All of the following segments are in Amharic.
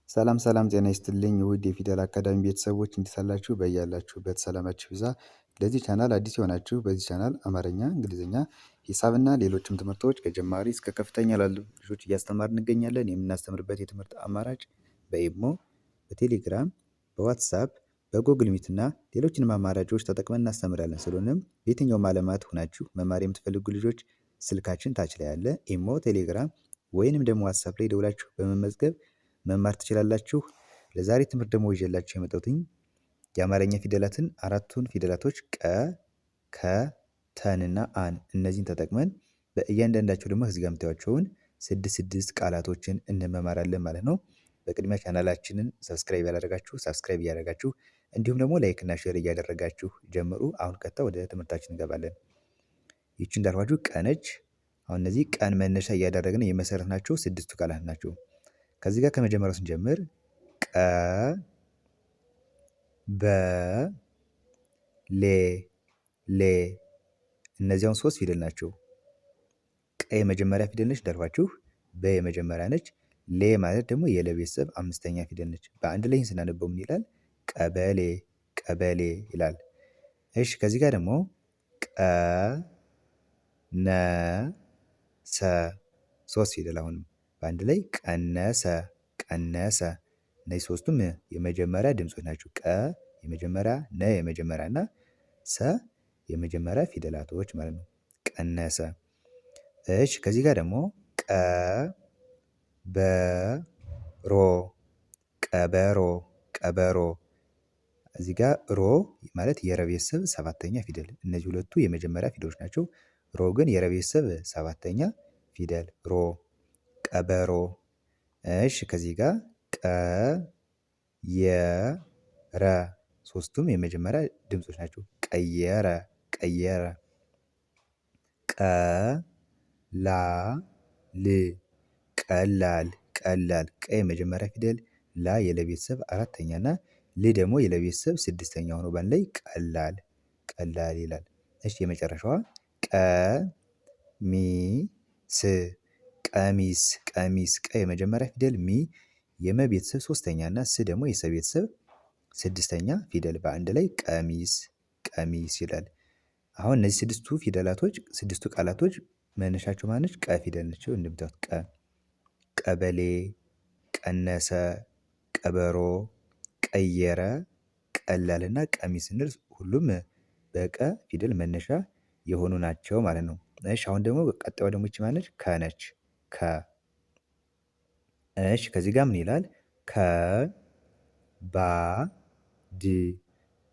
ሰላም ሰላም ጤና ይስጥልኝ ውድ የፊደል አካዳሚ ቤተሰቦች እንዴት አላችሁ? በያላችሁበት ሰላማችሁ ይብዛ። ለዚህ ቻናል አዲስ የሆናችሁ በዚህ ቻናል አማርኛ፣ እንግሊዝኛ፣ ሂሳብና ሌሎችም ትምህርቶች ከጀማሪ እስከ ከፍተኛ ላሉ ልጆች እያስተማርን እንገኛለን። የምናስተምርበት የትምህርት አማራጭ በኢሞ፣ በቴሌግራም፣ በዋትሳፕ፣ በጎግል ሚት እና ሌሎችንም አማራጮች ተጠቅመን እናስተምራለን። ስለሆነም በየትኛውም ዓለማት ሆናችሁ መማር የምትፈልጉ ልጆች ስልካችን ታች ላይ ያለ ኢሞ፣ ቴሌግራም ወይንም ደግሞ ዋትሳፕ ላይ ደውላችሁ በመመዝገብ መማር ትችላላችሁ። ለዛሬ ትምህርት ደግሞ ይዤላችሁ የመጣሁትኝ የአማርኛ ፊደላትን አራቱን ፊደላቶች ቀ፣ ከ፣ ተንና አን እነዚህን ተጠቅመን በእያንዳንዳቸው ደግሞ እዚህ ጋር የምታዩዋቸውን ስድስት ቃላቶችን እንመማራለን ማለት ነው። በቅድሚያ ቻናላችንን ሰብስክራይብ ያላደረጋችሁ ሰብስክራይብ እያደረጋችሁ እንዲሁም ደግሞ ላይክ እና ሼር እያደረጋችሁ ጀምሩ። አሁን ቀጥታ ወደ ትምህርታችን እንገባለን። ይቺ እንዳልኳችሁ ቀ ነች። አሁን እነዚህ ቀን መነሻ እያደረግን የመሰረትናቸው ስድስቱ ቃላት ናቸው። ከዚህ ጋር ከመጀመሪያው ስንጀምር ቀ፣ በ፣ ሌ፣ ሌ እነዚህ አሁን ሶስት ፊደል ናቸው። ቀ የመጀመሪያ ፊደል ነች እንዳልኳችሁ፣ በ የመጀመሪያ ነች፣ ሌ ማለት ደግሞ የለ ቤተሰብ አምስተኛ ፊደል ነች። በአንድ ላይ ስናነበው ምን ይላል? ቀበሌ፣ ቀበሌ ይላል። እሺ ከዚህ ጋር ደግሞ ቀ፣ ነ፣ ሰ ሶስት ፊደል አሁንም በአንድ ላይ ቀነሰ፣ ቀነሰ። እነዚህ ሶስቱም የመጀመሪያ ድምጾች ናቸው። ቀ የመጀመሪያ፣ ነ የመጀመሪያ እና ሰ የመጀመሪያ ፊደላቶች ማለት ነው። ቀነሰ። እሺ ከዚህ ጋር ደግሞ ቀ፣ በ፣ ሮ፣ ቀበሮ፣ ቀበሮ። እዚህ ጋር ሮ ማለት የረ ቤተሰብ ሰባተኛ ፊደል። እነዚህ ሁለቱ የመጀመሪያ ፊደሎች ናቸው። ሮ ግን የረ ቤተሰብ ሰባተኛ ፊደል ሮ፣ ቀበሮ። እሺ ከዚህ ጋር ቀ፣ የ፣ ረ ሶስቱም የመጀመሪያ ድምጾች ናቸው። ቀየረ፣ ቀየረ። ቀ፣ ላ፣ ል፣ ቀላል፣ ቀላል። ቀ የመጀመሪያ ፊደል፣ ላ የለቤተሰብ አራተኛ እና ል ደግሞ የለቤተሰብ ስድስተኛ ሆኖ ባንድ ላይ ቀላል፣ ቀላል ይላል። እሺ የመጨረሻዋ ቀ፣ ሚ፣ ስ ቀሚስ፣ ቀሚስ። ቀ የመጀመሪያ ፊደል፣ ሚ የመ ቤተሰብ ሶስተኛ እና ስ ደግሞ የሰ ቤተሰብ ስድስተኛ ፊደል በአንድ ላይ ቀሚስ፣ ቀሚስ ይላል። አሁን እነዚህ ስድስቱ ፊደላቶች ስድስቱ ቃላቶች መነሻቸው ማነች? ቀ ፊደል ነች። እንደምታዩት ቀ፣ ቀበሌ፣ ቀነሰ፣ ቀበሮ፣ ቀየረ፣ ቀላል እና ቀሚስ ስንል ሁሉም በቀ ፊደል መነሻ የሆኑ ናቸው ማለት ነው። እሺ አሁን ደግሞ ቀጣዩ ደግሞ ይቺ ማነች? ከ ነች። ከ። እሺ ከዚህ ጋር ምን ይላል? ከ፣ ባ፣ ድ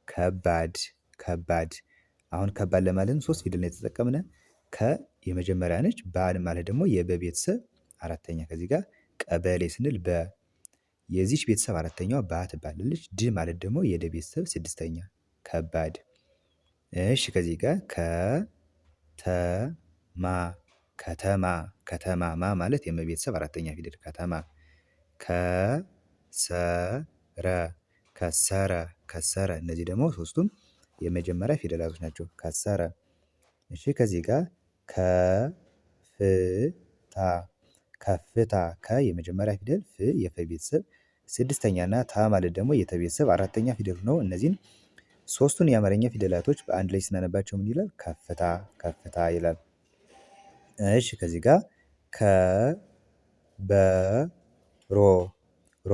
ከባድ፣ ከባድ። አሁን ከባድ ለማለት ሶስት ፊደል ነው የተጠቀምነ። ከ የመጀመሪያ ነች። ባድ ማለት ደግሞ የበ ቤተሰብ አራተኛ። ከዚህ ጋር ቀበሌ ስንል በ የዚች ቤተሰብ አራተኛዋ ባ ትባላለች። ድ ማለት ደግሞ የደ ቤተሰብ ስድስተኛ ከባድ። እሺ ከዚህ ጋር ከተማ፣ ከተማ፣ ከተማ። ማ ማለት የመቤተሰብ አራተኛ ፊደል ከተማ። ከሰረ፣ ከሰረ፣ ከሰረ። እነዚህ ደግሞ ሶስቱም የመጀመሪያ ፊደላቶች ናቸው። ከሰረ። እሺ ከዚህ ጋር ከፍታ፣ ከፍታ። ከ የመጀመሪያ ፊደል፣ ፍ የፈ ቤተሰብ ስድስተኛ እና ታ ማለት ደግሞ የተ ቤተሰብ አራተኛ ፊደል ነው። እነዚህን ሶስቱን የአማርኛ ፊደላቶች በአንድ ላይ ስናነባቸው ምን ይላል? ከፍታ፣ ከፍታ ይላል። እሺ ከዚህ ጋር ከበሮ፣ ሮ፣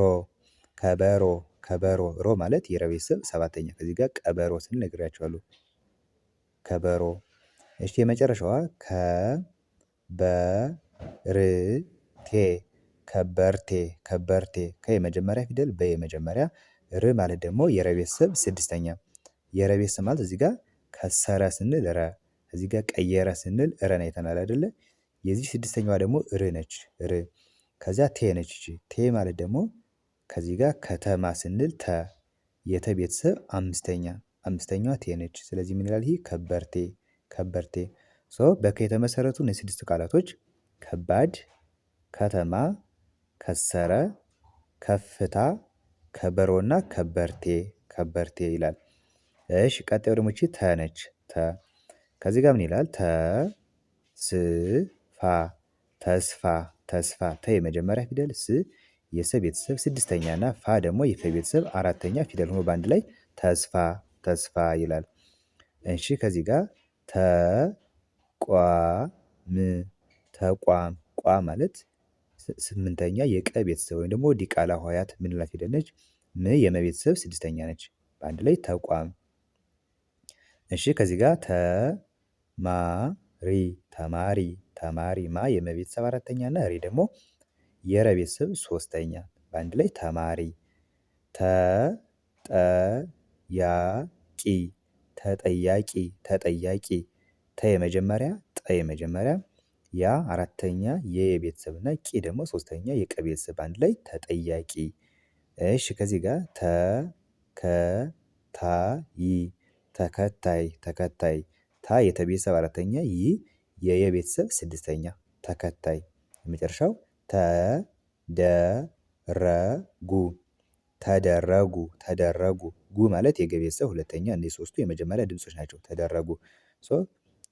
ከበሮ፣ ከበሮ። ሮ ማለት የረ ቤተሰብ ሰባተኛ። ከዚህ ጋር ቀበሮ ስንል ነግሬያችኋለሁ። ከበሮ። እሺ የመጨረሻዋ ከበርቴ፣ ከበርቴ፣ ከበርቴ። ከ የመጀመሪያ ፊደል፣ በ የመጀመሪያ፣ ር ማለት ደግሞ የረ ቤተሰብ ስድስተኛ። የረ ቤተሰብ ማለት እዚህ ጋር ከሰረ ስንል ረ፣ እዚህ ጋር ቀየረ ስንል ረ ነው አይተናል አይደለ? የዚህ ስድስተኛዋ ደግሞ ር ነች። ር። ከዚያ ቴ ነች። እቺ ቴ ማለት ደግሞ ከዚህ ጋር ከተማ ስንል ተ የተ ቤተሰብ አምስተኛ፣ አምስተኛዋ ቴ ነች። ስለዚህ ምን ይላል? ይሄ ከበርቴ፣ ከበርቴ። ሶ በከ የተመሰረቱ እነዚህ ስድስቱ ቃላቶች ከባድ፣ ከተማ፣ ከሰረ፣ ከፍታ፣ ከበሮና ከበርቴ፣ ከበርቴ ይላል። እሺ ቀጣዩ ደግሞ እቺ ተ ነች። ተ ከዚህ ጋር ምን ይላል? ተስፋ፣ ተስፋ፣ ተስፋ። ተ የመጀመሪያ ፊደል፣ ስ የሰ ቤተሰብ ስድስተኛ እና ፋ ደግሞ የፈ ቤተሰብ አራተኛ ፊደል ሆኖ በአንድ ላይ ተስፋ ተስፋ ይላል። እሺ ከዚህ ጋር ተቋም ተቋም ቋ ማለት ስምንተኛ የቀ ቤተሰብ ወይም ደግሞ ዲቃላ ሆሄያት ምንላት ፊደል ነች። ም የመ ቤተሰብ ስድስተኛ ነች። በአንድ ላይ ተቋም። እሺ ከዚህ ጋር ተማሪ ተማሪ ተማሪ ማ የመ ቤተሰብ አራተኛ እና ሪ ደግሞ የረ ቤተሰብ ሶስተኛ በአንድ ላይ ተማሪ። ተጠያቂ ተጠያቂ ተጠያቂ ተ የመጀመሪያ ጠ የመጀመሪያ ያ አራተኛ የቤተሰብ እና ቂ ደግሞ ሶስተኛ የቀ ቤተሰብ አንድ ላይ ተጠያቂ። እሺ ከዚህ ጋር ተከታይ ተከታይ ተከታይ ታ የተ ቤተሰብ አራተኛ ይ የየ ቤተሰብ ስድስተኛ ተከታይ። የመጨረሻው ተደረጉ ተደረጉ ተደረጉ ጉ ማለት የገ ቤተሰብ ሁለተኛ እነዚህ ሶስቱ የመጀመሪያ ድምጾች ናቸው። ተደረጉ ሶ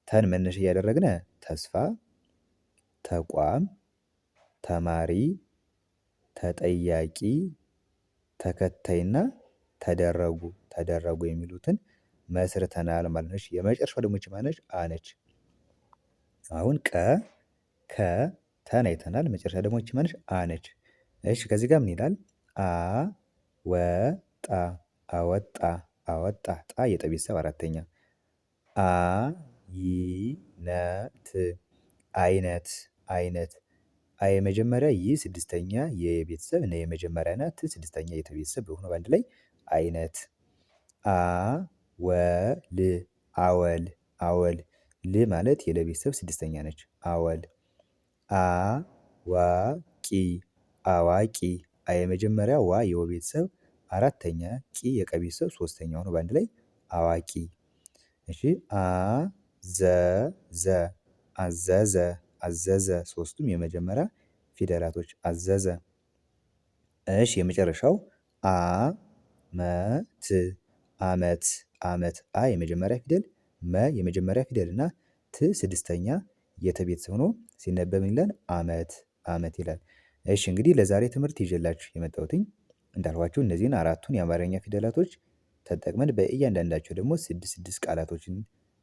ተን መነሻ እያደረግን ተስፋ ተቋም ተማሪ ተጠያቂ ተከታይና ተደረጉ ተደረጉ የሚሉትን መስርተናል ማለት ነው። የመጨረሻው ደግሞ ይቺ ማን ነች? አ ነች። አሁን ቀ ከ ተን አይተናል። መጨረሻ ደግሞ ይቺ ማን ነች? አ ነች። እሺ ከዚህ ጋር ምን ይላል? አወጣ አወጣ አወጣ ጣ የጠ ቤተሰብ አራተኛ አይነት አይነት አይነት አ የመጀመሪያ ይ ስድስተኛ የቤተሰብ እና የመጀመሪያ ናት ት ስድስተኛ የተ ቤተሰብ በሆነ በአንድ ላይ አይነት። አወል አወል አወል ል ማለት የለ ቤተሰብ ስድስተኛ ነች። አወል አዋቂ አዋቂ አ የመጀመሪያ ዋ የወ ቤተሰብ አራተኛ ቂ የቀ ቤተሰብ ሶስተኛ ሆኖ በአንድ ላይ አዋቂ። እሺ አዘዘ አዘዘ አዘዘ ሶስቱም የመጀመሪያ ፊደላቶች አዘዘ። እሺ የመጨረሻው አመት አመት አመት አ የመጀመሪያ ፊደል መ የመጀመሪያ ፊደል እና ት ስድስተኛ የተ ቤተሰብ ሆኖ ሲነበብ ምን ይላል? አመት አመት ይላል። እሺ እንግዲህ ለዛሬ ትምህርት ይዤላችሁ የመጣሁትኝ እንዳልኳችሁ እነዚህን አራቱን የአማርኛ ፊደላቶች ተጠቅመን በእያንዳንዳቸው ደግሞ ስድስት ስድስት ቃላቶችን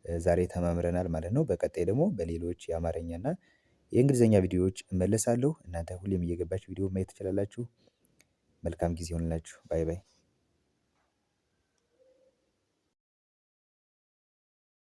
ዛሬ ተማምረናል ማለት ነው። በቀጣይ ደግሞ በሌሎች የአማርኛ እና የእንግሊዘኛ ቪዲዮዎች እመለሳለሁ። እናንተ ሁሌም እየገባችሁ ቪዲዮ ማየት ትችላላችሁ። መልካም ጊዜ ይሁንላችሁ። ባይ ባይ